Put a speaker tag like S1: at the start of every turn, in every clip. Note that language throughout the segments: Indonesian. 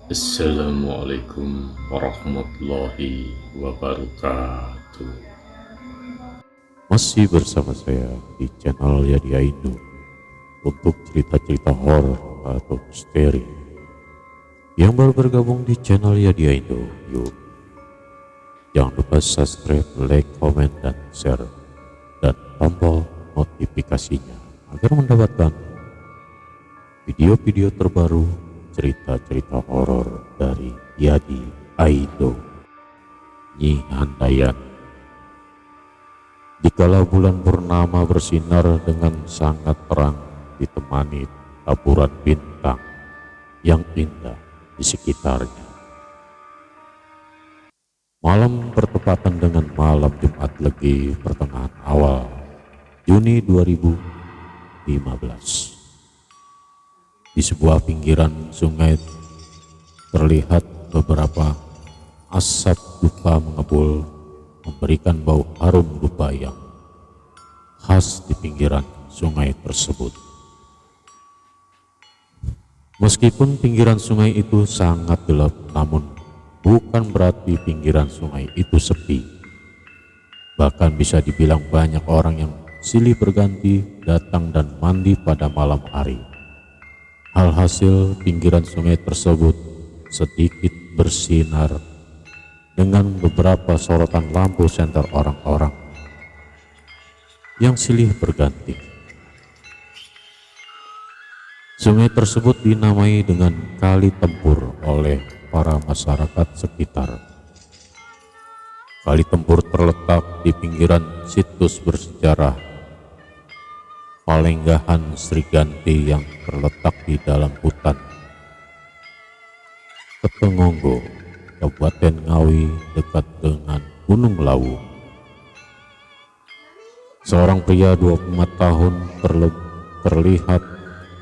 S1: Assalamualaikum warahmatullahi wabarakatuh.
S2: Masih bersama saya di channel Yadi Aindo untuk cerita-cerita horor atau misteri. Yang baru bergabung di channel Yadi Aindo, yuk jangan lupa subscribe, like, komen, dan share, dan tombol notifikasinya agar mendapatkan video-video terbaru cerita-cerita horor dari Yadi Aindo. Nyi Handayani. Dikala bulan purnama bersinar dengan sangat terang ditemani taburan bintang yang indah di sekitarnya. Malam bertepatan dengan malam Jumat Legi pertengahan awal Juni 2015. Di sebuah pinggiran sungai terlihat beberapa asap dupa mengebul, memberikan bau harum dupa yang khas di pinggiran sungai tersebut. Meskipun pinggiran sungai itu sangat gelap, namun bukan berarti pinggiran sungai itu sepi. Bahkan bisa dibilang banyak orang yang silih berganti datang dan mandi pada malam hari. Alhasil pinggiran sungai tersebut sedikit bersinar dengan beberapa sorotan lampu senter orang-orang yang silih berganti. Sungai tersebut dinamai dengan Kali Tempur oleh para masyarakat sekitar. Kali Tempur terletak di pinggiran situs bersejarah Palenggahan Sriganti yang terletak di dalam hutan Ketengonggo, Kabupaten Ngawi, dekat dengan Gunung Lawu. Seorang pria 24 tahun terlihat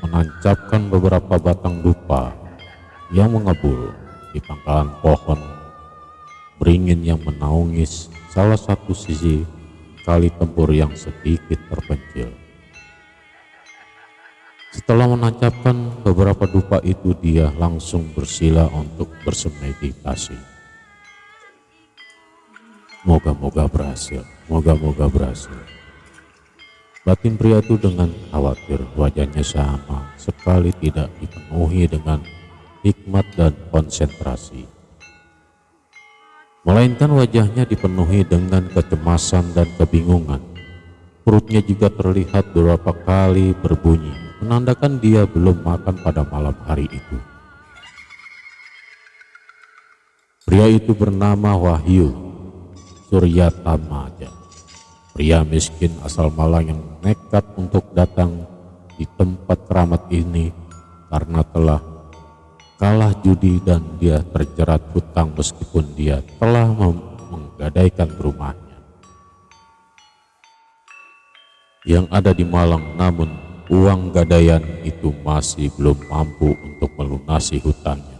S2: menancapkan beberapa batang dupa yang mengebul di pangkalan pohon beringin yang menaungi salah satu sisi Kali Tempur yang sedikit terpencil. Setelah menancapkan beberapa dupa itu, dia langsung bersila untuk bersemeditasi. Moga-moga berhasil, moga-moga berhasil. Batin pria itu dengan khawatir, wajahnya sama sekali tidak dipenuhi dengan hikmat dan konsentrasi. Melainkan wajahnya dipenuhi dengan kecemasan dan kebingungan. Perutnya juga terlihat beberapa kali berbunyi, menandakan dia belum makan pada malam hari itu. Pria itu bernama Wahyu Suryatamaja, pria miskin asal Malang yang nekat untuk datang di tempat keramat ini karena telah kalah judi dan dia terjerat hutang meskipun dia telah menggadaikan rumahnya yang ada di Malang, namun uang gadaian itu masih belum mampu untuk melunasi hutangnya.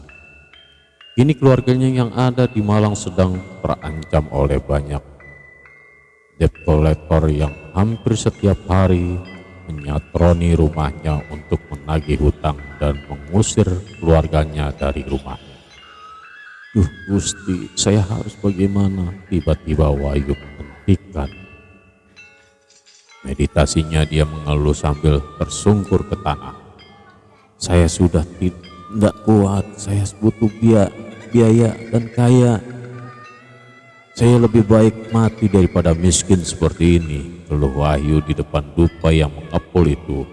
S2: Kini keluarganya yang ada di Malang sedang terancam oleh banyak debt collector yang hampir setiap hari menyatroni rumahnya untuk menagih hutang dan mengusir keluarganya dari rumahnya. Gusti, saya harus bagaimana? Tiba-tiba Wahyu menghentikan meditasinya. Dia mengeluh sambil tersungkur ke tanah. Saya sudah tidak kuat, saya butuh biaya dan kaya. Saya lebih baik mati daripada miskin seperti ini, keluh Wahyu di depan dupa yang mengepul itu.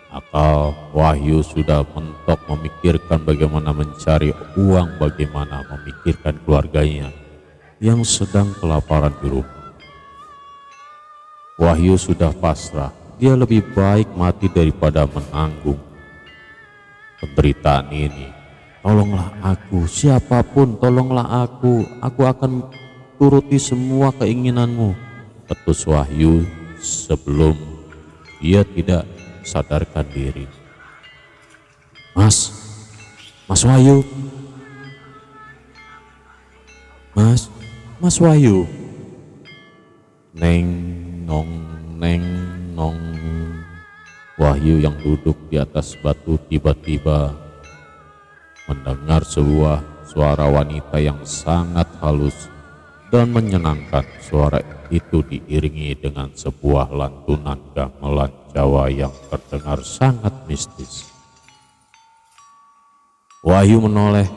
S2: Akal Wahyu sudah mentok memikirkan bagaimana mencari uang, bagaimana memikirkan keluarganya yang sedang kelaparan di rumah. Wahyu sudah pasrah, dia lebih baik mati daripada menanggung penderitaan ini. Tolonglah aku, siapapun tolonglah aku akan turuti semua keinginanmu, ketus Wahyu sebelum dia tidak sadarkan diri. Mas Wahyu, Mas Wahyu. Neng nong. Wahyu yang duduk di atas batu tiba-tiba mendengar sebuah suara wanita yang sangat halus dan menyenangkan. Suara itu diiringi dengan sebuah lantunan gamelan Jawa yang terdengar sangat mistis. Wahyu menoleh.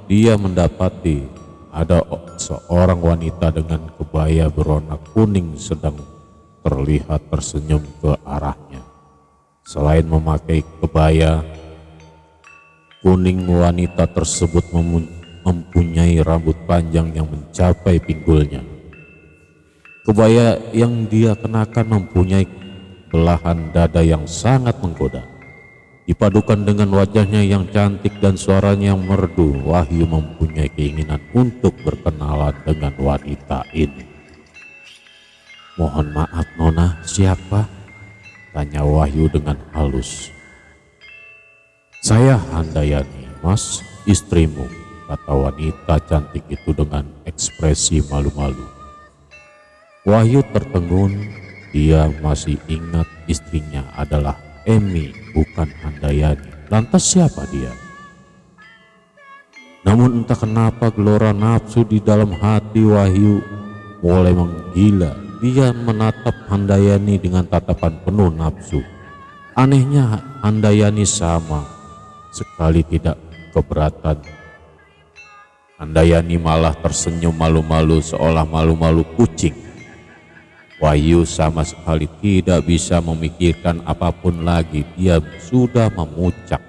S2: Dia mendapati ada seorang wanita dengan kebaya berwarna kuning sedang terlihat tersenyum ke arahnya. Selain memakai kebaya kuning, wanita tersebut mempunyai rambut panjang yang mencapai pinggulnya. Kebaya yang dia kenakan mempunyai belahan dada yang sangat menggoda. Dipadukan dengan wajahnya yang cantik dan suaranya yang merdu, Wahyu mempunyai keinginan untuk berkenalan dengan wanita ini. "Mohon maaf Nona, siapa?" tanya Wahyu dengan halus. "Saya Handayani, Mas, istrimu," kata wanita cantik itu dengan ekspresi malu-malu. Wahyu tertegun. Dia masih ingat istrinya adalah Emi, bukan Handayani. Lantas siapa dia? Namun entah kenapa gelora nafsu di dalam hati Wahyu mulai menggila. Dia menatap Handayani dengan tatapan penuh nafsu. Anehnya Handayani sama sekali tidak keberatan. Handayani malah tersenyum malu-malu seolah malu-malu kucing. Wahyu sama sekali tidak bisa memikirkan apapun lagi. Dia sudah memuncak.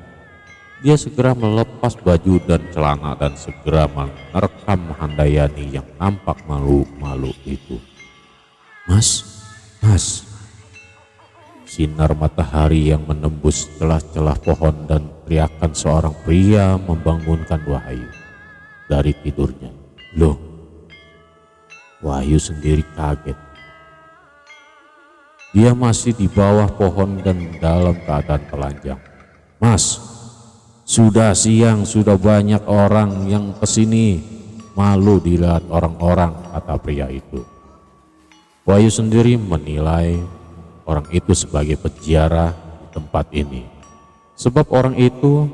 S2: Dia segera melepas baju dan celana dan segera merekam Handayani yang nampak malu-malu itu. Mas. Sinar matahari yang menembus celah-celah pohon dan teriakan seorang pria membangunkan Wahyu dari tidurnya. Loh, Wahyu sendiri kaget. Dia masih di bawah pohon dan dalam keadaan telanjang. "Mas, sudah siang, sudah banyak orang yang kesini. Malu dilihat orang-orang," kata pria itu. Wahyu sendiri menilai orang itu sebagai peziarah di tempat ini. Sebab orang itu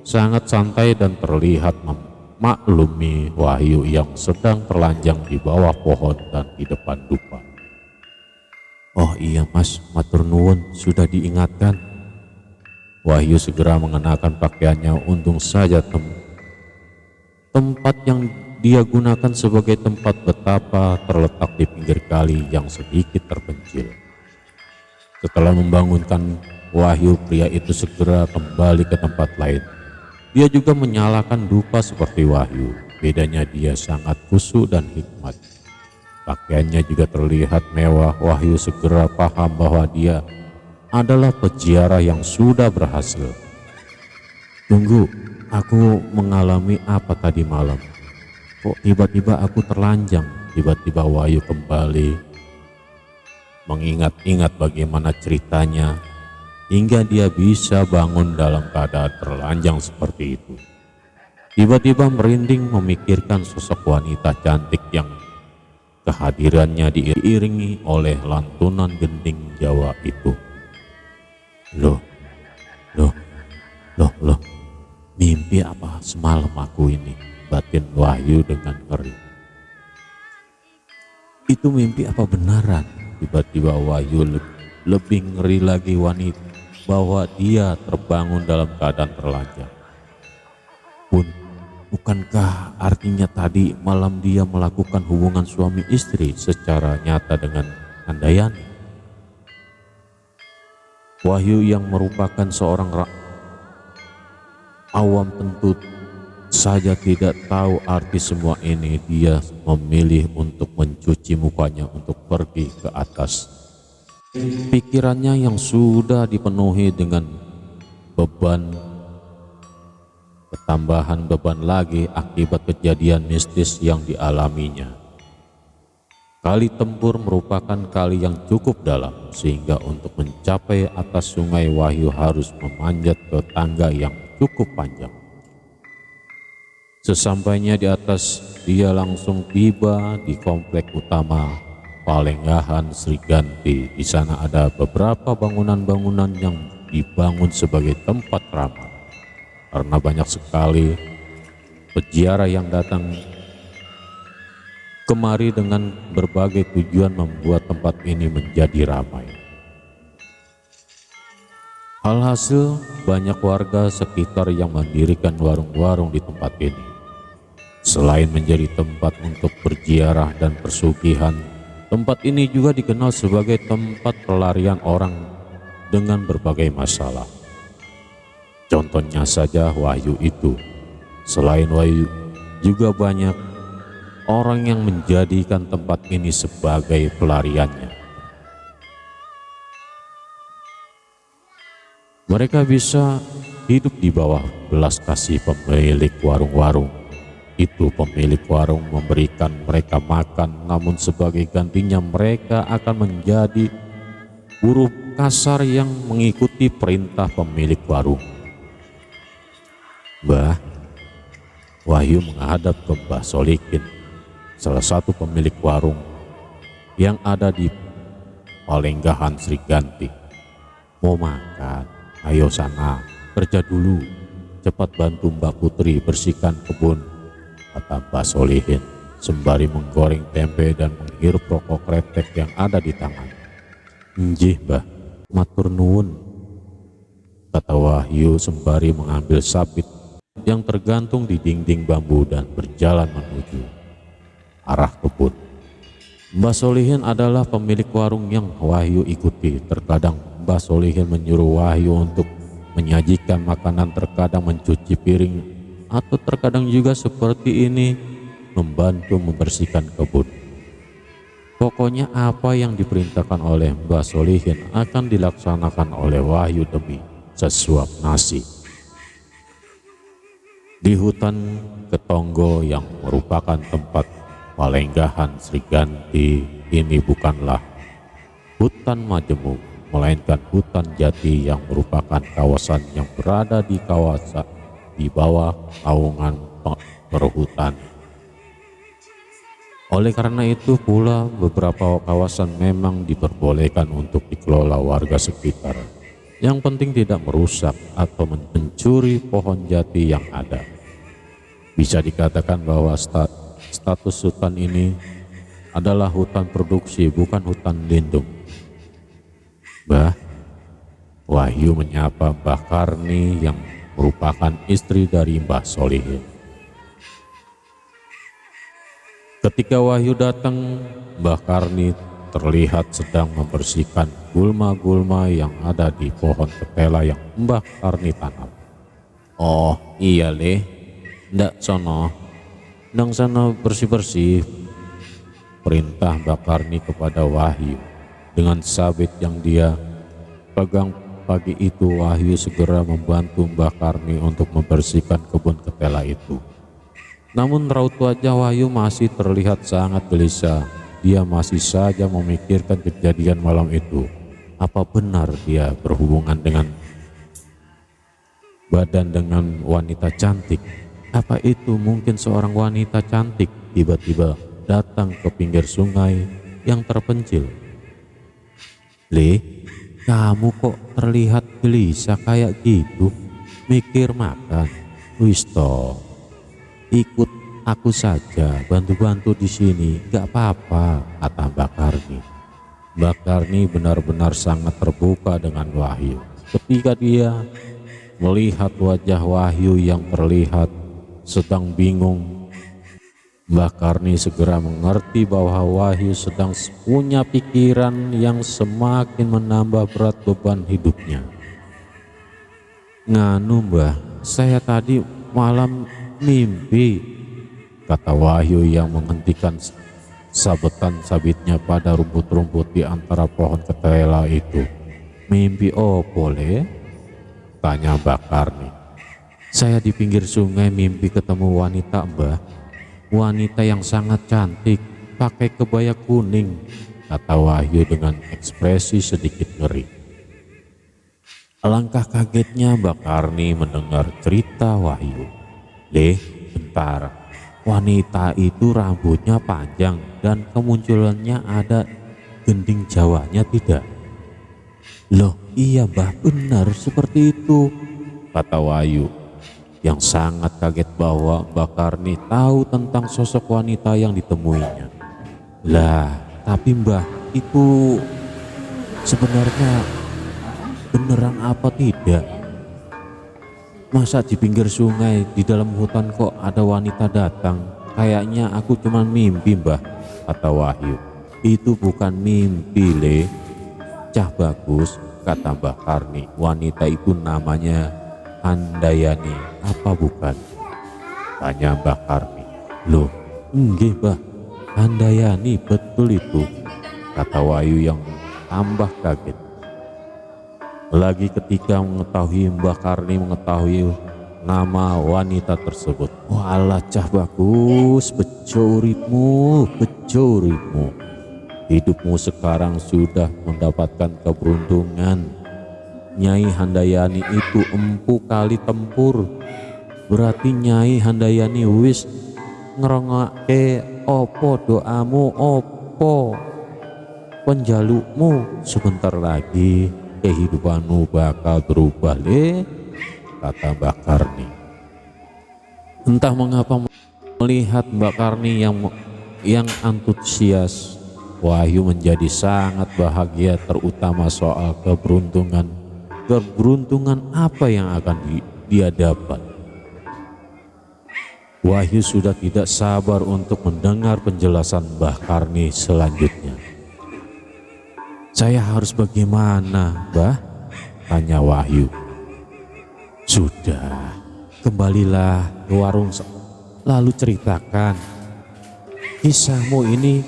S2: sangat santai dan terlihat memaklumi Wahyu yang sedang terlanjang di bawah pohon dan di depan dupa. "Oh iya Mas, matur nuwun, sudah diingatkan." Wahyu segera mengenakan pakaiannya. Untung saja tempat yang dia gunakan sebagai tempat betapa terletak di pinggir kali yang sedikit terpencil. Setelah membangunkan Wahyu, pria itu segera kembali ke tempat lain. Dia juga menyalakan dupa seperti Wahyu. Bedanya dia sangat khusyuk dan hikmat. Pakaiannya juga terlihat mewah. Wahyu segera paham bahwa dia adalah peziarah yang sudah berhasil. "Tunggu, aku mengalami apa tadi malam? Kok tiba-tiba aku terlanjang?" Tiba-tiba Wahyu kembali mengingat-ingat bagaimana ceritanya hingga dia bisa bangun dalam keadaan terlanjang seperti itu. Tiba-tiba merinding memikirkan sosok wanita cantik yang kehadirannya diiringi oleh lantunan gending Jawa itu. Loh, mimpi apa semalam aku ini? Batin Wahyu dengan ngeri. Itu mimpi apa benaran? Tiba-tiba Wahyu lebih ngeri lagi wanita bahwa dia terbangun dalam keadaan terlanjang. Bukankah artinya tadi malam dia melakukan hubungan suami istri secara nyata dengan Handayani? Wahyu yang merupakan seorang awam tentu saja tidak tahu arti semua ini. Dia memilih untuk mencuci mukanya untuk pergi ke atas. Pikirannya yang sudah dipenuhi dengan beban, ketambahan beban lagi akibat kejadian mistis yang dialaminya. Kali Tempur merupakan kali yang cukup dalam, sehingga untuk mencapai atas sungai Wahyu harus memanjat ke tangga yang cukup panjang. Sesampainya di atas, dia langsung tiba di komplek utama Palenggahan Sriganti. Di sana ada beberapa bangunan-bangunan yang dibangun sebagai tempat ramah. Karena banyak sekali Peziarah yang datang kemari dengan berbagai tujuan membuat tempat ini menjadi ramai. Alhasil, banyak warga sekitar yang mendirikan warung-warung di tempat ini. Selain menjadi tempat untuk berziarah dan persugihan, tempat ini juga dikenal sebagai tempat pelarian orang dengan berbagai masalah. Contohnya saja Wahyu itu. Selain Wahyu, juga banyak orang yang menjadikan tempat ini sebagai pelariannya. Mereka bisa hidup di bawah belas kasih pemilik warung-warung. Itu pemilik warung memberikan mereka makan, namun sebagai gantinya mereka akan menjadi buruh kasar yang mengikuti perintah pemilik warung. Mbah, Wahyu menghadap ke Mbah Solihin, salah satu pemilik warung yang ada di Palenggahan Sri Ganti. Mau makan? Ayo sana, kerja dulu. Cepat bantu Mbak Putri bersihkan kebun, kata Mbah Solihin sembari menggoreng tempe dan menghirup rokok kretek yang ada di tangan. Njih Mbah, matur nuwun, kata Wahyu sembari mengambil sabit yang tergantung di dinding bambu dan berjalan menuju arah kebun. Mbah Solihin adalah pemilik warung yang Wahyu ikuti. Terkadang Mbah Solihin menyuruh Wahyu untuk menyajikan makanan, terkadang mencuci piring, atau terkadang juga seperti ini membantu membersihkan kebun. Pokoknya apa yang diperintahkan oleh Mbah Solihin akan dilaksanakan oleh Wahyu demi sesuap nasi. Di hutan Ketonggo yang merupakan tempat Palenggahan Sri Ganti ini bukanlah hutan majemuk, melainkan hutan jati yang merupakan kawasan yang berada di bawah naungan perhutani. Oleh karena itu pula beberapa kawasan memang diperbolehkan untuk dikelola warga sekitar. Yang penting tidak merusak atau mencuri pohon jati yang ada. Bisa dikatakan bahwa status hutan ini adalah hutan produksi, bukan hutan lindung. Mbah, Wahyu menyapa Mbah Karni yang merupakan istri dari Mbah Solihin. Ketika Wahyu datang, Mbah Karni terlihat sedang membersihkan gulma-gulma yang ada di pohon ketela yang Mbah Karni tanam. Oh iya leh, ndak sono, nang sana bersih-bersih, perintah Mbah Karni kepada Wahyu. Dengan sabit yang dia pegang pagi itu, Wahyu segera membantu Mbah Karni untuk membersihkan kebun ketela itu. Namun raut wajah Wahyu masih terlihat sangat gelisah. Dia masih saja memikirkan kejadian malam itu. Apa benar dia berhubungan dengan wanita cantik? Apa itu mungkin seorang wanita cantik tiba-tiba datang ke pinggir sungai yang terpencil? Le, kamu kok terlihat gelisah kayak gitu? Mikir makan? Wis toh, ikut aku saja, bantu-bantu di sini, gak apa-apa, kata Mbah Karni. Mbah Karni benar-benar sangat terbuka dengan Wahyu. Ketika dia melihat wajah Wahyu yang terlihat sedang bingung, Mbah Karni segera mengerti bahwa Wahyu sedang punya pikiran yang semakin menambah berat beban hidupnya. Nganu Mbah, saya tadi malam mimpi, kata Wahyu yang menghentikan sabetan sabitnya pada rumput-rumput di antara pohon ketela itu. Mimpi opo le? Tanya Mbah Karni. Saya di pinggir sungai mimpi ketemu wanita Mbah. Wanita yang sangat cantik, pakai kebaya kuning, kata Wahyu dengan ekspresi sedikit ngeri. Alangkah kagetnya Mbah Karni mendengar cerita Wahyu. Le, bentar. Wanita itu rambutnya panjang dan kemunculannya ada gending Jawanya tidak? Loh iya Mbah, benar seperti itu, kata Wahyu. yang sangat kaget bahwa Mbak Karni tahu tentang sosok wanita yang ditemuinya. Lah, tapi Mbah, itu sebenarnya beneran apa tidak? Masa di pinggir sungai di dalam hutan kok ada wanita datang? Kayaknya aku cuma mimpi, Mbah, kata Wahyu. Itu bukan mimpi, Le. Cah bagus, kata Mbah Karni. Wanita itu namanya Handayani, apa bukan? Tanya Mbah Karni. Loh, enggak, Mbah. Handayani, betul itu, kata Wahyu yang tambah kaget. Lagi ketika mengetahui Mbah Karni mengetahui nama wanita tersebut. Walah cah bagus, bejo uripmu, bejo uripmu. Hidupmu sekarang sudah mendapatkan keberuntungan. Nyai Handayani itu empu kali tempur. Berarti Nyai Handayani wis ngerongake opo doamu, opo penjalukmu. Sebentar lagi kehidupanmu bakal berubah, Le, kata Mbak Karni. Entah mengapa melihat Mbak Karni yang antusias, Wahyu menjadi sangat bahagia, terutama soal keberuntungan. Keberuntungan apa yang akan dia dapat? Wahyu sudah tidak sabar untuk mendengar penjelasan Mbah Karni selanjutnya. Saya harus bagaimana, Mbah? Tanya Wahyu. Sudah, kembalilah ke warung lalu ceritakan kisahmu ini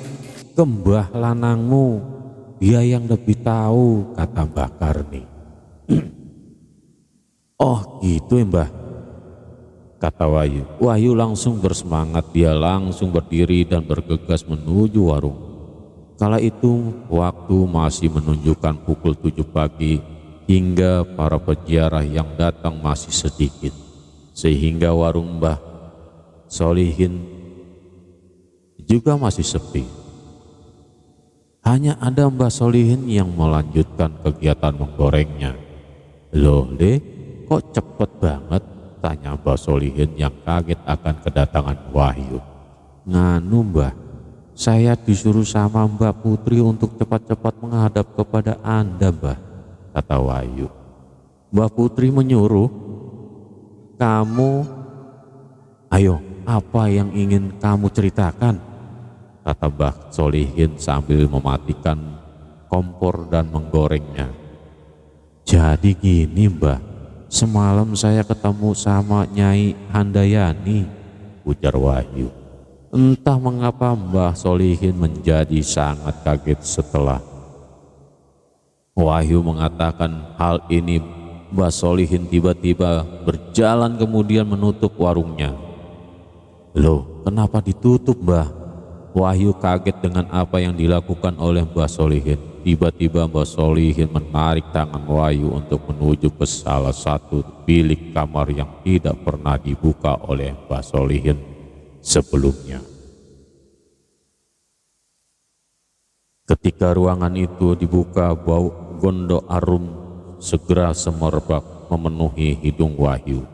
S2: ke mbah lanangmu. Dia yang lebih tahu, kata Mbah Karni. Oh gitu ya, Mbah, kata Wahyu. Wahyu langsung bersemangat. Dia langsung berdiri dan bergegas menuju warung. Kala itu waktu masih menunjukkan pukul 7 pagi hingga para peziarah yang datang masih sedikit, sehingga warung Mbah Solihin juga masih sepi. Hanya ada Mbah Solihin yang melanjutkan kegiatan menggorengnya. Loh, Le, kok cepet banget? Tanya Mbah Solihin yang kaget akan kedatangan Wahyu. Nganu, Mbah, saya disuruh sama Mbak Putri untuk cepat-cepat menghadap kepada Anda, Mbah, kata Wahyu. Mbak Putri menyuruh kamu. Ayo, apa yang ingin kamu ceritakan? Kata Mbah Solihin sambil mematikan kompor dan menggorengnya. Jadi gini, Mbah, semalam saya ketemu sama Nyai Handayani, ujar Wahyu. Entah mengapa Mbah Solihin menjadi sangat kaget setelah Wahyu mengatakan hal ini. Mbah Solihin tiba-tiba berjalan kemudian menutup warungnya. Loh, kenapa ditutup, Mbah? Wahyu kaget dengan apa yang dilakukan oleh Mbah Solihin. Tiba-tiba Mbah Solihin menarik tangan Wahyu untuk menuju ke salah satu bilik kamar yang tidak pernah dibuka oleh Mbah Solihin sebelumnya. Ketika ruangan itu dibuka, bau gondok arum segera semerbak memenuhi hidung Wahyu.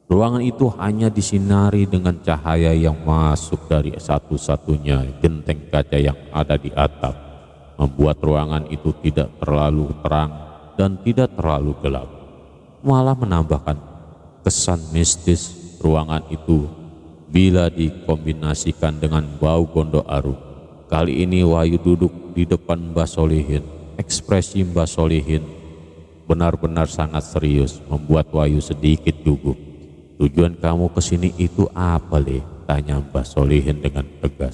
S2: Ruangan itu hanya disinari dengan cahaya yang masuk dari satu-satunya genteng kaca yang ada di atap, membuat ruangan itu tidak terlalu terang dan tidak terlalu gelap, malah menambahkan kesan mistis ruangan itu bila dikombinasikan dengan bau gondok arum. Kali ini Wahyu duduk di depan Mbah Solihin. Ekspresi Mbah Solihin benar-benar sangat serius, membuat Wahyu sedikit gugup. Tujuan kamu kesini itu apa, Le? Tanya Mbah Solihin dengan tegas.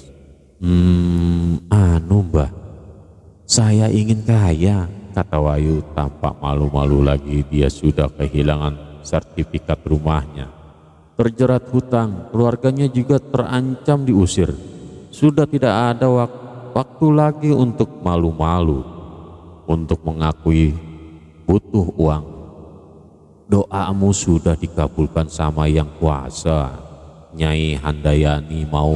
S2: Anu, Mbah, saya ingin kaya, kata Wahyu tampak malu-malu lagi. Dia sudah kehilangan sertifikat rumahnya, terjerat hutang, keluarganya juga terancam diusir. Sudah tidak ada waktu lagi untuk malu-malu, untuk mengakui butuh uang. Doamu sudah dikabulkan sama Yang Kuasa. Nyai Handayani mau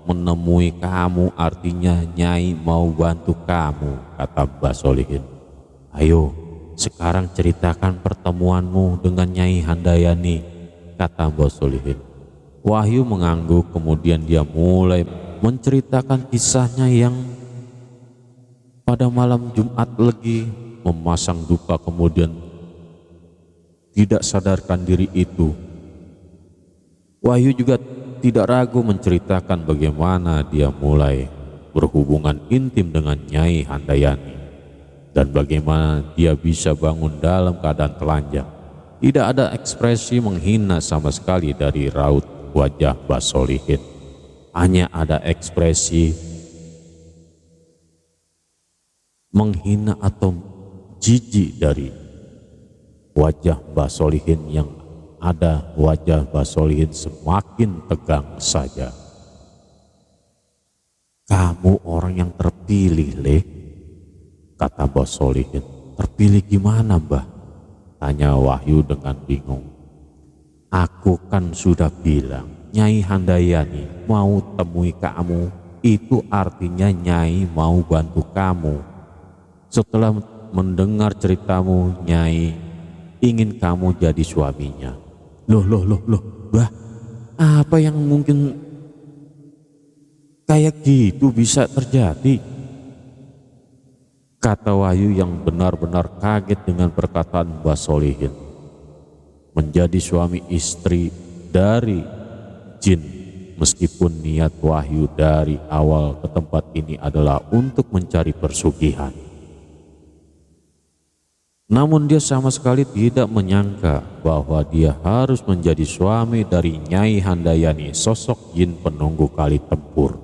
S2: menemui kamu, artinya Nyai mau bantu kamu, kata Mbah Solihin. Ayo, sekarang ceritakan pertemuanmu dengan Nyai Handayani. kata Mbah Solihin. Wahyu mengangguk, kemudian dia mulai menceritakan kisahnya yang pada malam Jumat Legi memasang dupa, kemudian tidak sadarkan diri itu. Wahyu juga tidak ragu menceritakan bagaimana dia mulai berhubungan intim dengan Nyai Handayani dan bagaimana dia bisa bangun dalam keadaan telanjang. Tidak ada ekspresi menghina sama sekali dari raut wajah Mbah Solihin. Hanya ada ekspresi menghina atau jijik dari wajah Mbah Solihin. Yang ada wajah Mbah Solihin semakin tegang saja. Kamu orang yang terpilih, Le, kata Mbah Solihin. Terpilih gimana, Mbah? Tanya Wahyu dengan bingung. Aku kan sudah bilang Nyai Handayani mau temui kamu, itu artinya Nyai mau bantu kamu. Setelah mendengar ceritamu, Nyai ingin kamu jadi suaminya. Loh, Mbah, apa yang mungkin kayak gitu bisa terjadi? Kata Wahyu yang benar-benar kaget dengan perkataan Mbah Solihin. Menjadi suami istri dari jin, meskipun niat Wahyu dari awal ke tempat ini adalah untuk mencari persugihan. Namun dia sama sekali tidak menyangka bahwa dia harus menjadi suami dari Nyai Handayani, sosok jin penunggu kali tempur.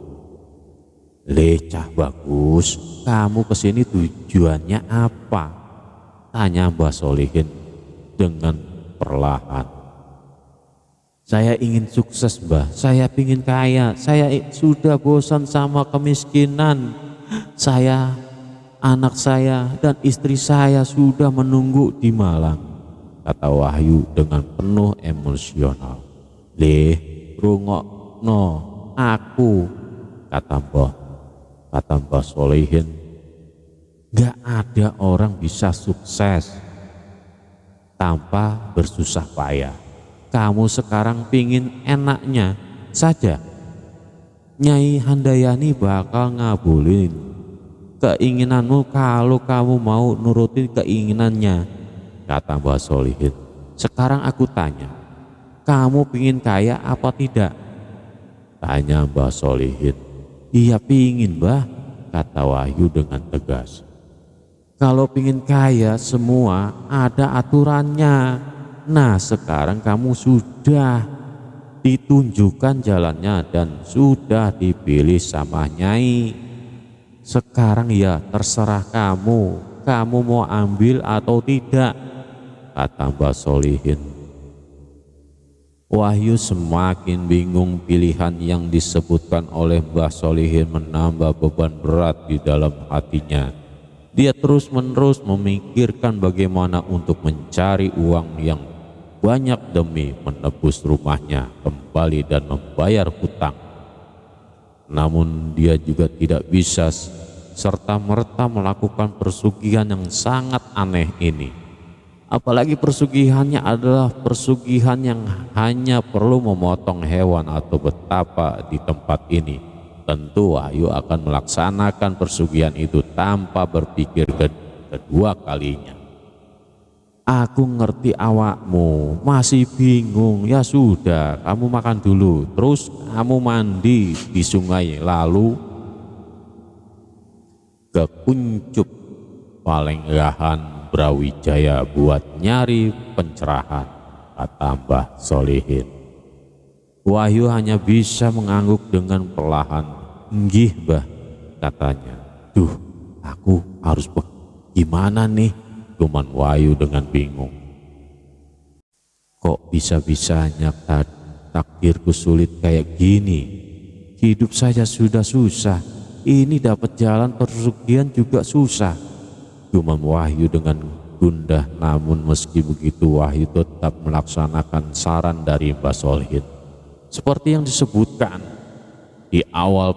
S2: Lecah bagus, kamu kesini tujuannya apa? Tanya Mbah Solihin dengan perlahan. Saya ingin sukses, Mbah. Saya ingin kaya. Saya sudah bosan sama kemiskinan. Saya, anak saya, dan istri saya sudah menunggu di Malang, kata Wahyu dengan penuh emosional. Le, rungokno aku, kata Mbah Solihin. Gak ada orang bisa sukses tanpa bersusah payah. Kamu sekarang pingin enaknya saja. Nyai Handayani bakal ngabulin keinginanmu kalau kamu mau nurutin keinginannya, kata Mbah Solihin. Sekarang aku tanya, kamu pingin kaya apa tidak? Tanya Mbah Solihin. Iya pingin, Mbah, kata Wahyu dengan tegas. Kalau pingin kaya semua ada aturannya. Nah sekarang kamu sudah ditunjukkan jalannya dan sudah dipilih sama Nyai. Sekarang ya terserah kamu mau ambil atau tidak, kata Mbah Solihin. Wahyu semakin bingung. Pilihan yang disebutkan oleh Mbah Solihin menambah beban berat di dalam hatinya. Dia terus-menerus memikirkan bagaimana untuk mencari uang yang banyak demi menebus rumahnya kembali dan membayar hutang. Namun dia juga tidak bisa serta-merta melakukan persugihan yang sangat aneh ini. Apalagi persugihannya adalah persugihan yang hanya perlu memotong hewan atau betapa di tempat ini. Tentu Wahyu akan melaksanakan persugihan itu tanpa berpikir kedua kalinya. Aku ngerti awakmu masih bingung. Ya sudah, kamu makan dulu, terus kamu mandi di sungai, lalu ke kuncup Palenggahan Brawijaya buat nyari pencerahan, kata Mbah Solihin. Wahyu hanya bisa mengangguk dengan perlahan. Nggih, Mbah, katanya. Duh, aku harus gimana nih? Cuman Wahyu dengan bingung. Kok bisa-bisanya takdirku sulit kayak gini? Hidup saja sudah susah, ini dapat jalan persugihan juga susah. Cuman Wahyu dengan gundah. Namun meski begitu Wahyu tetap melaksanakan saran dari Mbah Solihin. Seperti yang disebutkan di awal,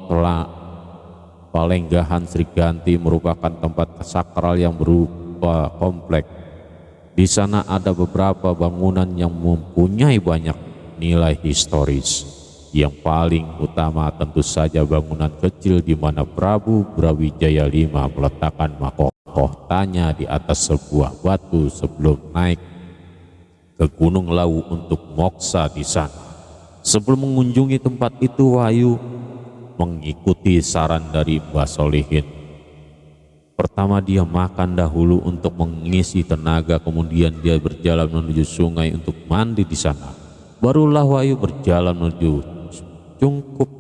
S2: Palenggahan Sriganti merupakan tempat sakral yang berupa komplek. Di sana ada beberapa bangunan yang mempunyai banyak nilai historis. Yang paling utama tentu saja bangunan kecil di mana Prabu Brawijaya V meletakkan mahkotanya di atas sebuah batu sebelum naik ke Gunung Lawu untuk moksa di sana. Sebelum mengunjungi tempat itu, Wahyu mengikuti saran dari Mbah Solihin. Pertama dia makan dahulu untuk mengisi tenaga, kemudian dia berjalan menuju sungai untuk mandi di sana. Barulah Wahyu berjalan menuju Cungkup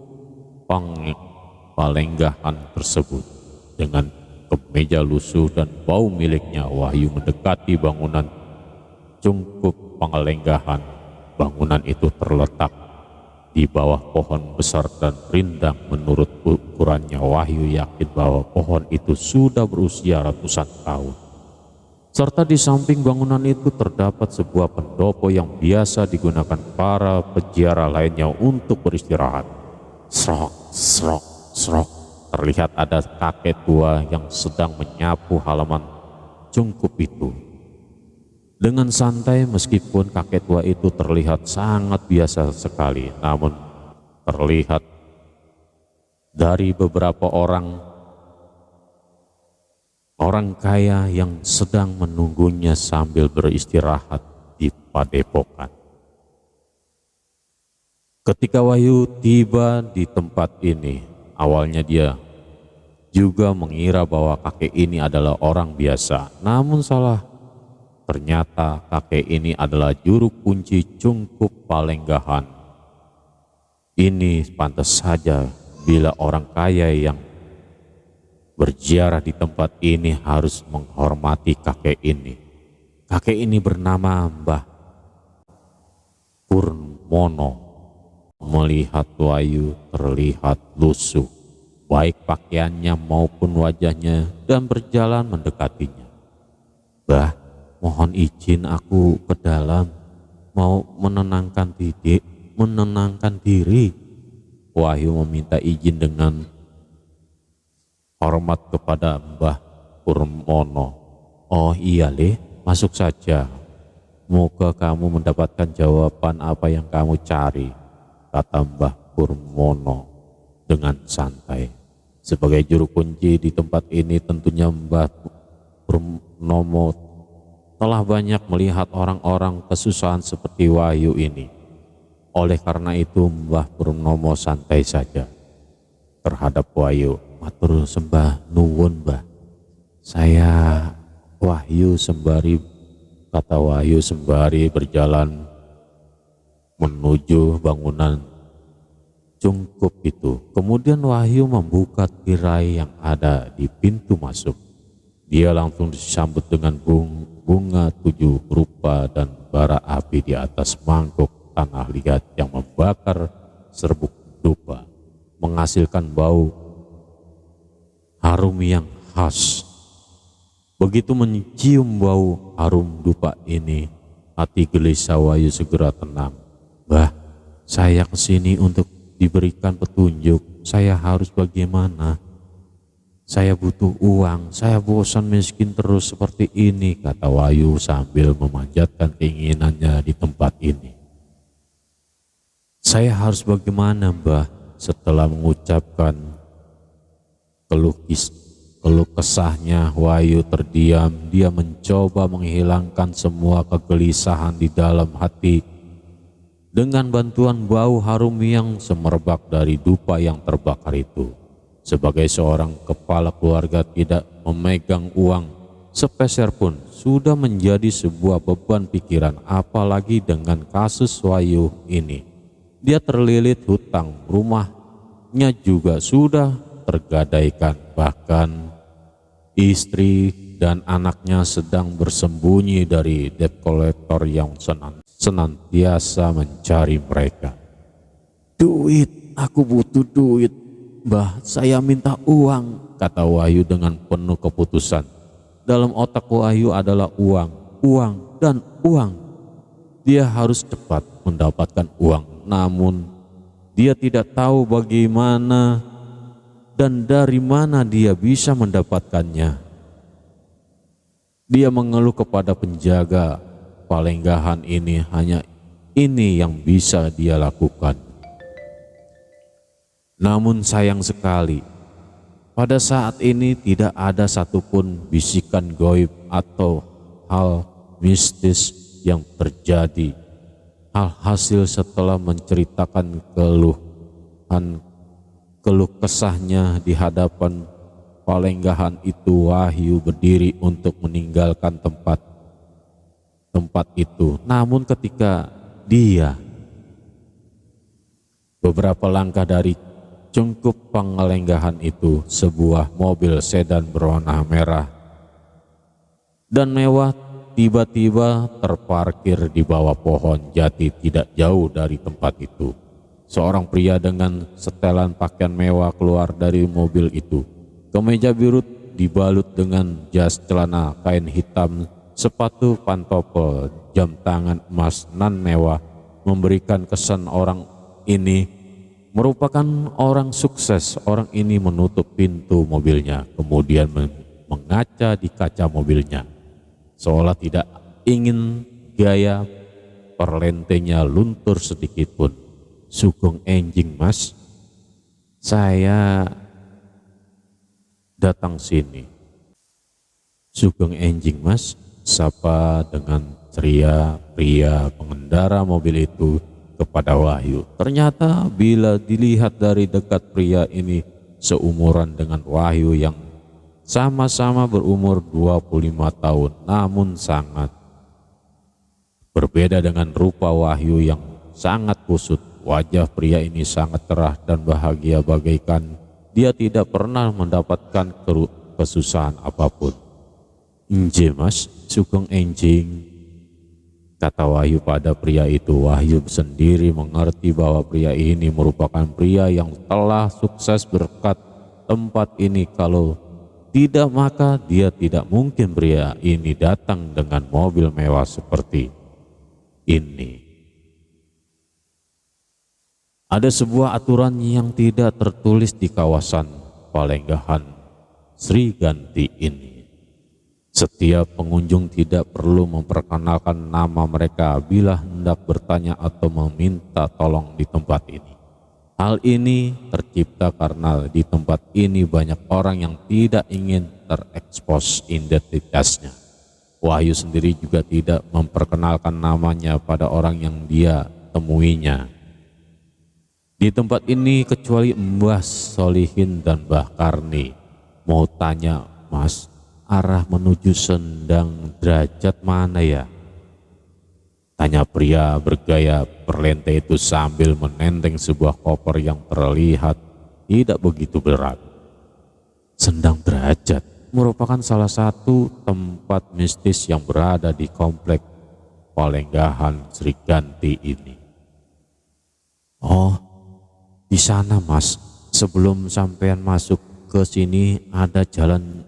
S2: Palenggahan tersebut. Dengan kemeja lusuh dan bau miliknya, Wahyu mendekati bangunan Cungkup Palenggahan. Bangunan itu terletak di bawah pohon besar dan rindang. Menurut ukurannya, Wahyu yakin bahwa pohon itu sudah berusia ratusan tahun. Serta di samping bangunan itu terdapat sebuah pendopo yang biasa digunakan para peziarah lainnya untuk beristirahat. Srok, srok, srok. Terlihat ada kakek tua yang sedang menyapu halaman Cungkup itu. Dengan santai, meskipun kakek tua itu terlihat sangat biasa sekali, namun terlihat dari beberapa orang kaya yang sedang menunggunya sambil beristirahat di padepokan. Ketika Wahyu tiba di tempat ini, awalnya dia juga mengira bahwa kakek ini adalah orang biasa, namun salah. Ternyata kakek ini adalah juru kunci Cungkup Palenggahan. Ini pantas saja bila orang kaya yang berziarah di tempat ini harus menghormati kakek ini. Kakek ini bernama Mbah Purnomo. Melihat Wahyu terlihat lusuh, baik pakaiannya maupun wajahnya, dan berjalan mendekatinya. "Mbah, mohon izin aku ke dalam, mau menenangkan diri." Wahyu meminta izin dengan hormat kepada Mbah Purnomo. "Oh iya Le, masuk saja. Moga kamu mendapatkan jawaban apa yang kamu cari," kata Mbah Purnomo dengan santai. Sebagai juru kunci di tempat ini, tentunya Mbah Purnomo telah banyak melihat orang-orang kesusahan seperti Wahyu ini. Oleh karena itu Mbah Purnomo santai saja terhadap Wahyu. "Matur sembah nuwun Mbah, saya Wahyu," kata Wahyu sembari berjalan menuju bangunan Cungkup itu. Kemudian Wahyu membuka tirai yang ada di pintu masuk. Dia langsung disambut dengan bunga 7 rupa dan bara api di atas mangkuk tanah liat yang membakar serbuk dupa, menghasilkan bau harum yang khas. Begitu mencium bau harum dupa ini, hati gelisah Wahyu segera tenang. "Mbah, saya kesini untuk diberikan petunjuk. Saya harus bagaimana? Saya butuh uang, saya bosan miskin terus seperti ini," kata Wahyu sambil memanjatkan keinginannya di tempat ini. "Saya harus bagaimana Mbah?" Setelah mengucapkan keluh kesahnya, Wahyu terdiam. Dia mencoba menghilangkan semua kegelisahan di dalam hati dengan bantuan bau harum yang semerbak dari dupa yang terbakar itu. Sebagai seorang kepala keluarga, tidak memegang uang sepeser pun sudah menjadi sebuah beban pikiran, apalagi dengan kasus Wahyu ini. Dia terlilit hutang, rumahnya juga sudah tergadaikan, bahkan istri dan anaknya sedang bersembunyi dari debt collector yang senantiasa mencari mereka. "Duit, aku butuh duit. Mbah, saya minta uang," kata Wahyu dengan penuh keputusan. Dalam otak Wahyu adalah uang, uang, dan uang. Dia harus cepat mendapatkan uang, namun dia tidak tahu bagaimana dan dari mana dia bisa mendapatkannya. Dia mengeluh kepada penjaga Palenggahan ini, hanya ini yang bisa dia lakukan. Namun sayang sekali, pada saat ini tidak ada satupun bisikan goib atau hal mistis yang terjadi. Alhasil setelah menceritakan keluh kesahnya di hadapan palenggahan itu, Wahyu berdiri untuk meninggalkan tempat itu. Namun ketika dia beberapa langkah dari cungkup pengelenggahan itu, sebuah mobil sedan berwarna merah dan mewah tiba-tiba terparkir di bawah pohon jati tidak jauh dari tempat itu. Seorang pria dengan setelan pakaian mewah keluar dari mobil itu. Kemeja biru dibalut dengan jas celana kain hitam, sepatu pantopel, jam tangan emas nan mewah, memberikan kesan orang ini merupakan orang sukses. Orang ini menutup pintu mobilnya, kemudian mengaca di kaca mobilnya, seolah tidak ingin gaya perlentenya luntur sedikit pun. Sugeng enjing mas, saya datang sini. Sugeng enjing mas, sapa dengan ceria pria pengendara mobil itu kepada Wahyu. Ternyata bila dilihat dari dekat, pria ini seumuran dengan Wahyu yang sama-sama berumur 25 tahun, namun sangat berbeda dengan rupa Wahyu yang sangat kusut. Wajah pria ini sangat cerah dan bahagia, bagaikan dia tidak pernah mendapatkan kesusahan apapun. "Inje mas, sugeng enjing," kata Wahyu pada pria itu. Wahyu sendiri mengerti bahwa pria ini merupakan pria yang telah sukses berkat tempat ini. Kalau tidak, maka dia tidak mungkin pria ini datang dengan mobil mewah seperti ini. Ada sebuah aturan yang tidak tertulis di kawasan Palenggahan Sri Ganti ini. Setiap pengunjung tidak perlu memperkenalkan nama mereka bila hendak bertanya atau meminta tolong di tempat ini. Hal ini tercipta karena di tempat ini banyak orang yang tidak ingin terekspos identitasnya. Wahyu sendiri juga tidak memperkenalkan namanya pada orang yang dia temuinya di tempat ini, kecuali Mbah Solihin dan Mbah Karni. "Mau tanya mas, arah menuju Sendang Derajat mana ya?" tanya pria bergaya perlente itu sambil menenteng sebuah koper yang terlihat tidak begitu berat. Sendang Derajat merupakan salah satu tempat mistis yang berada di komplek Palenggahan Sri Ganti ini. "Oh, di sana mas, sebelum sampean masuk ke sini ada jalan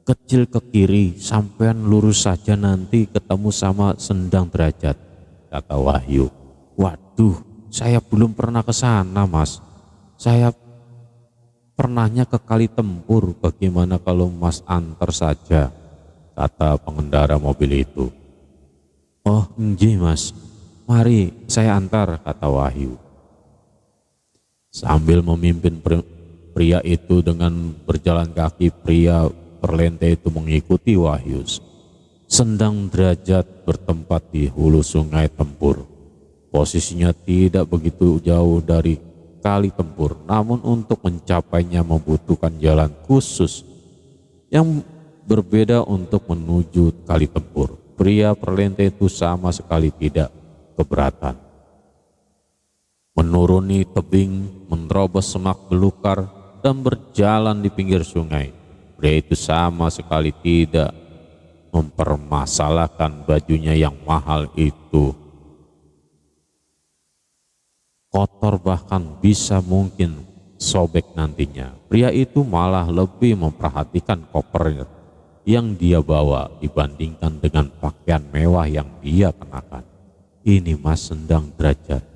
S2: kecil ke kiri, sampean lurus saja nanti ketemu sama Sendang Derajat," kata Wahyu. "Waduh, saya belum pernah ke sana mas, saya pernahnya ke Kali Tempur, bagaimana kalau mas antar saja," kata pengendara mobil itu. "Oh nggih mas, mari saya antar," kata Wahyu. Sambil memimpin pria itu dengan berjalan kaki, pria perlente itu mengikuti Wahyu. Sendang Derajat bertempat di hulu Sungai Tempur. Posisinya tidak begitu jauh dari Kali Tempur, namun untuk mencapainya membutuhkan jalan khusus yang berbeda untuk menuju Kali Tempur. Pria perlente itu sama sekali tidak keberatan. Menuruni tebing, menerobos semak belukar, dan berjalan di pinggir sungai. Pria itu sama sekali tidak mempermasalahkan bajunya yang mahal itu. Kotor bahkan bisa mungkin sobek nantinya. Pria itu malah lebih memperhatikan koper yang dia bawa dibandingkan dengan pakaian mewah yang dia kenakan. "Ini mas Sendang Derajat,"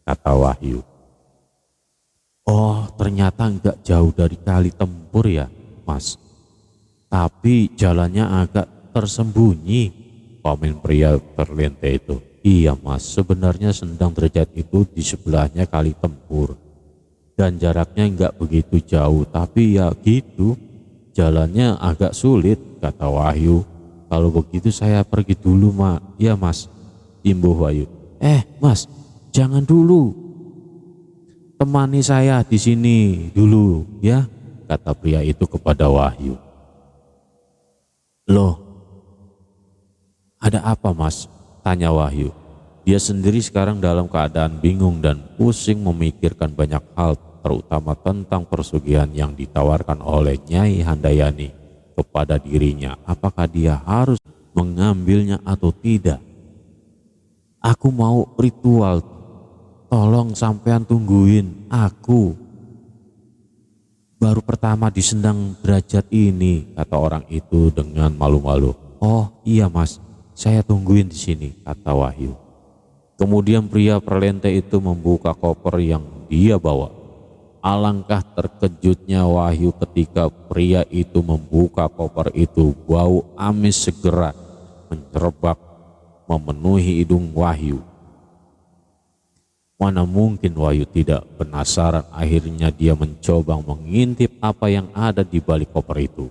S2: kata Wahyu. "Oh, ternyata enggak jauh dari Kali Tempur ya mas, tapi jalannya agak tersembunyi," komen pria perlente itu. Iya mas, sebenarnya Sendang Derajat itu di sebelahnya Kali Tempur. Dan jaraknya nggak begitu jauh, tapi ya gitu, jalannya agak sulit, kata Wahyu. Kalau begitu saya pergi dulu mak. Ya mas, imbuh Wahyu. Mas, jangan dulu, temani saya di sini dulu ya, kata pria itu kepada Wahyu. Loh, ada apa mas? Tanya Wahyu. Dia sendiri sekarang dalam keadaan bingung dan pusing memikirkan banyak hal, terutama tentang pesugihan yang ditawarkan oleh Nyai Handayani kepada dirinya. Apakah dia harus mengambilnya atau tidak? Aku mau ritual, tolong sampean tungguin aku. Baru pertama di Sendang Derajat ini, kata orang itu dengan malu-malu. Oh iya mas, saya tungguin di sini, kata Wahyu. Kemudian pria perlente itu membuka koper yang dia bawa. Alangkah terkejutnya Wahyu ketika pria itu membuka koper itu. Bau amis segera mencerbak memenuhi hidung Wahyu. Mana mungkin Wahyu tidak penasaran. Akhirnya dia mencoba mengintip apa yang ada di balik koper itu.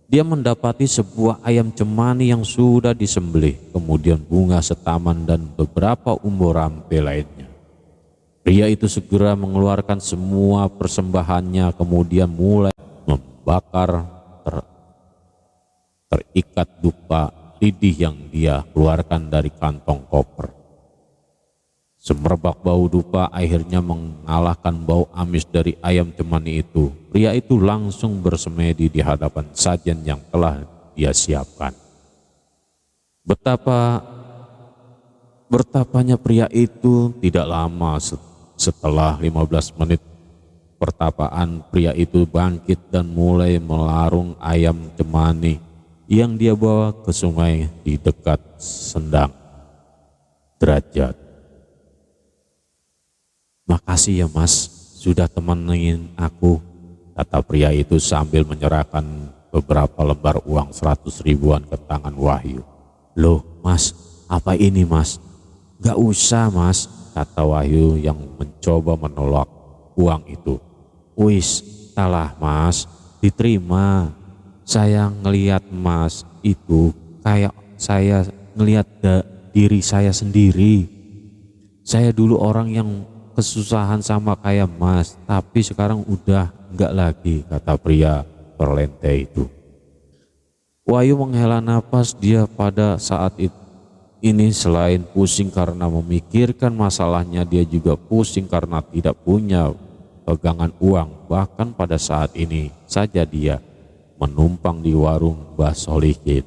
S2: Dia mendapati sebuah ayam cemani yang sudah disembelih, kemudian bunga setaman dan beberapa umbo rampe lainnya. Pria itu segera mengeluarkan semua persembahannya, kemudian mulai membakar terikat dupa lidih yang dia keluarkan dari kantong koper. Semerbak bau dupa akhirnya mengalahkan bau amis dari ayam cemani itu. Pria itu langsung bersemedi di hadapan sajian yang telah dia siapkan. Betapanya pria itu tidak lama. Setelah 15 menit pertapaan, pria itu bangkit dan mulai melarung ayam cemani yang dia bawa ke sungai di dekat Sendang Derajat. Makasih ya mas, sudah temenin aku, kata pria itu sambil menyerahkan beberapa lembar uang 100 ribuan ke tangan Wahyu. Loh mas, apa ini mas? Gak usah mas, kata Wahyu yang mencoba menolak uang itu. Wis, salah mas, diterima. Saya ngelihat mas itu kayak saya ngelihat diri saya sendiri. Saya dulu orang yang kesusahan sama kayak mas, tapi sekarang udah enggak lagi, kata pria perlente itu. Wahyu menghela napas. Dia pada saat ini selain pusing karena memikirkan masalahnya, dia juga pusing karena tidak punya pegangan uang. Bahkan pada saat ini saja dia menumpang di warung Mbah Solihin.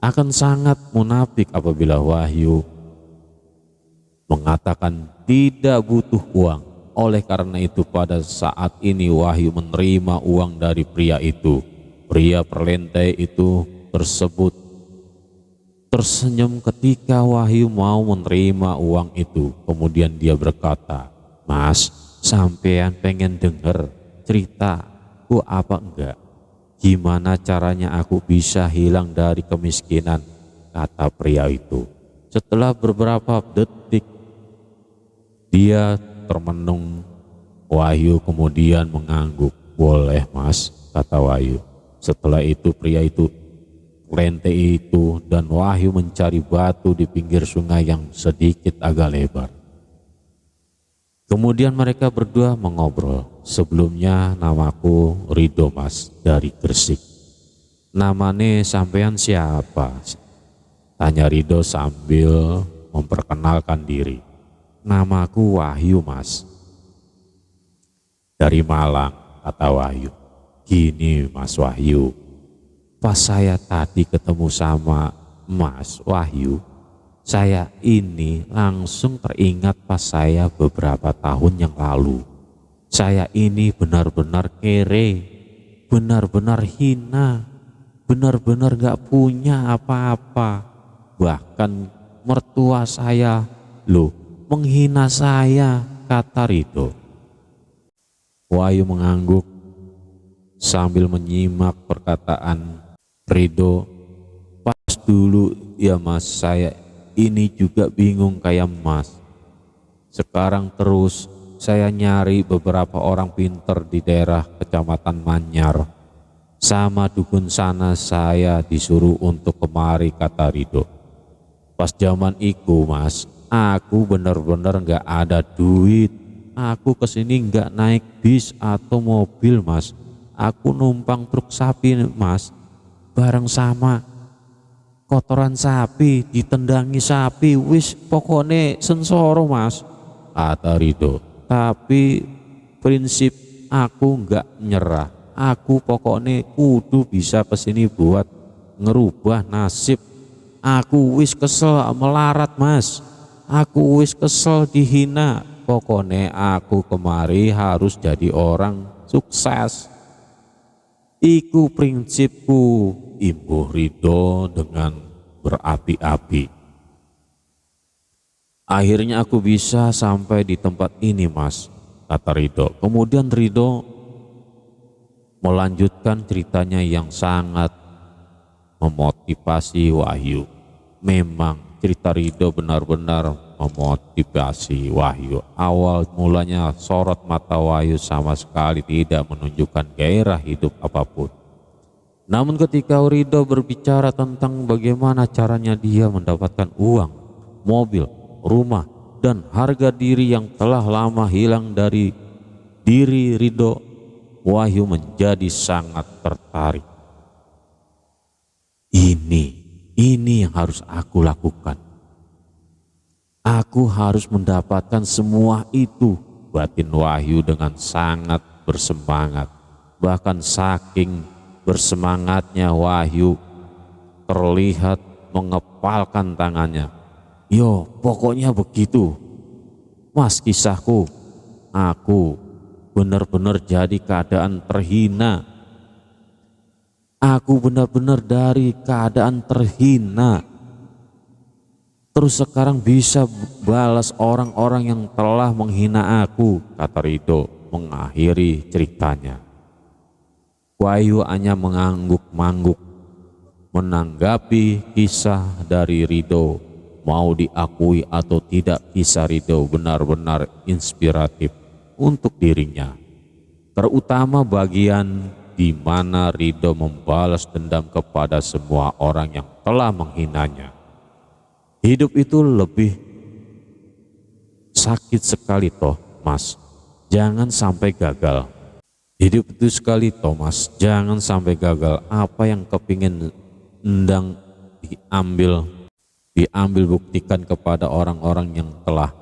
S2: Akan sangat munafik apabila Wahyu mengatakan tidak butuh uang. Oleh karena itu pada saat ini Wahyu menerima uang dari pria itu. Pria perlente itu tersebut tersenyum ketika Wahyu mau menerima uang itu. Kemudian dia berkata, mas, sampean pengen denger ceritaku apa enggak? Gimana caranya aku bisa hilang dari kemiskinan, kata pria itu. Setelah beberapa detik dia termenung. Wahyu kemudian mengangguk. Boleh mas, kata Wahyu. Setelah itu pria itu lente itu dan Wahyu mencari batu di pinggir sungai yang sedikit agak lebar. Kemudian mereka berdua mengobrol. Sebelumnya namaku Rido mas, dari Gresik. Namanya sampean siapa? Tanya Rido sambil memperkenalkan diri. Namaku Wahyu mas, dari Malang, kata Wahyu. Gini mas Wahyu, pas saya tadi ketemu sama mas Wahyu, saya ini langsung teringat pas saya beberapa tahun yang lalu. Saya ini benar-benar kere, benar-benar hina, benar-benar gak punya apa-apa. Bahkan mertua saya loh menghina saya, kata Rido. Wahyu mengangguk sambil menyimak perkataan Rido. Pas dulu ya mas, saya ini juga bingung kayak Mas. Sekarang terus saya nyari beberapa orang pinter di daerah Kecamatan Manyar. Sama dukun sana saya disuruh untuk kemari, kata Ridho. Pas zaman itu Mas, aku bener-bener gak ada duit. Aku kesini gak naik bis atau mobil Mas. Aku numpang truk sapi Mas. Bareng sama kotoran sapi, ditendangi sapi, wis pokoknya sensoro Mas, kata Ridho. Tapi prinsip aku nggak nyerah. Aku pokoknya kudu bisa kesini buat ngerubah nasib. Aku wis kesel melarat Mas. Aku wis kesel dihina. Pokoknya aku kemari harus jadi orang sukses. Iku prinsipku, imbuh Ridho dengan berapi-api. Akhirnya aku bisa sampai di tempat ini Mas, kata Ridho. Kemudian Ridho melanjutkan ceritanya yang sangat memotivasi Wahyu. Memang cerita Ridho benar-benar memotivasi Wahyu. Awal mulanya sorot mata Wahyu sama sekali tidak menunjukkan gairah hidup apapun. Namun ketika Ridho berbicara tentang bagaimana caranya dia mendapatkan uang, mobil, rumah, dan harga diri yang telah lama hilang dari diri Ridho, Wahyu menjadi sangat tertarik. Ini yang harus aku lakukan. Aku harus mendapatkan semua itu, batin Wahyu dengan sangat bersemangat. Bahkan saking bersemangatnya Wahyu terlihat mengepalkan tangannya. Yo, pokoknya begitu Mas kisahku. Aku benar-benar jadi keadaan terhina. Aku benar-benar dari keadaan terhina. Terus sekarang bisa balas orang-orang yang telah menghina aku, kata Ridho mengakhiri ceritanya. Wahyu hanya mengangguk-mangguk menanggapi kisah dari Ridho. Mau diakui atau tidak, kisah Ridho benar-benar inspiratif untuk dirinya. Terutama bagian di mana Ridho membalas dendam kepada semua orang yang telah menghinanya. Hidup itu lebih sakit sekali toh Mas, jangan sampai gagal. Hidup itu sekali toh Mas, jangan sampai gagal. Apa yang kepingin endang diambil buktikan kepada orang-orang yang telah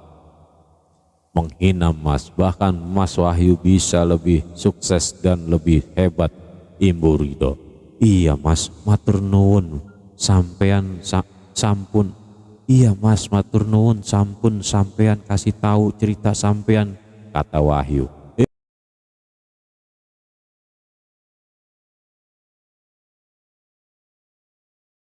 S2: menghina Mas. Bahkan Mas Wahyu bisa lebih sukses dan lebih hebat, imbuh Ridho. Iya Mas, matur nuwun sampean sampun. Iya Mas, matur nuwun sampun sampean kasih tahu cerita sampean, kata Wahyu.